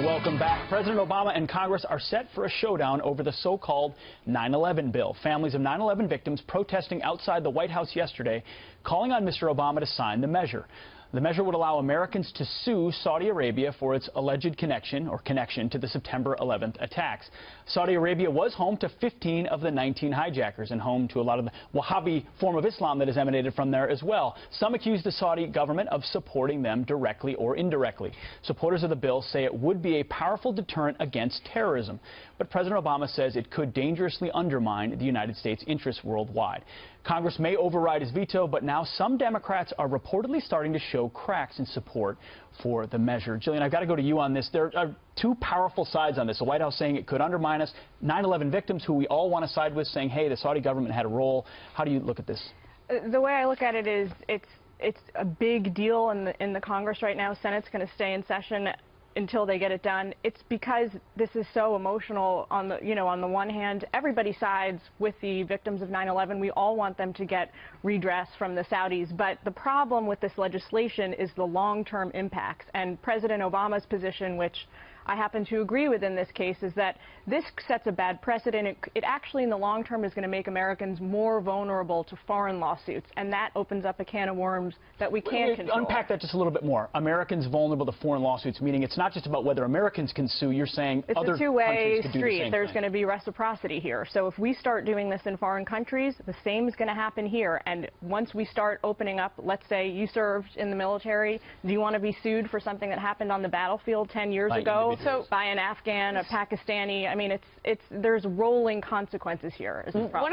Welcome back. President Obama and Congress are set for a showdown over the so-called 9/11 bill. Families of 9/11 victims protesting outside the White House yesterday, calling on Mr. Obama to sign the measure. The measure would allow Americans to sue Saudi Arabia for its alleged connection to the September 11th attacks. Saudi Arabia was home to 15 of the 19 hijackers and home to a lot of the Wahhabi form of Islam that has emanated from there as well. Some accuse the Saudi government of supporting them directly or indirectly. Supporters of the bill say it would be a powerful deterrent against terrorism. But President Obama says it could dangerously undermine the United States' interests worldwide. Congress may override his veto, but now some Democrats are reportedly starting to show cracks in support for the measure. Gillian, I've got to go to you on this. There are two powerful sides on this. The White House saying it could undermine us. 9/11 victims, who we all want to side with, saying, hey, the Saudi government had a role. How do you look at this? The way I look at it is it's a big deal in the Congress right now. Senate's going to stay in session until they get it done. It's because this is so emotional. On the one hand, everybody sides with the victims of 9/11. We all want them to get redress from the Saudis. But the problem with this legislation is the long-term impacts. And President Obama's position, which I happen to agree with in this case, is that this sets a bad precedent. It actually, in the long term, is going to make Americans more vulnerable to foreign lawsuits, and that opens up a can of worms that we can't control. Unpack that just a little bit more. Americans vulnerable to foreign lawsuits, meaning it's not just about whether Americans can sue. You're saying it's other a two-way countries could do the street. same There's thing. going to be reciprocity here. So if we start doing this in foreign countries, the same is going to happen here. And once we start opening up, let's say you served in the military, do you want to be sued for something that happened on the battlefield 10 years ago? So by an Afghan, a Pakistani, I mean, there's rolling consequences here is the problem.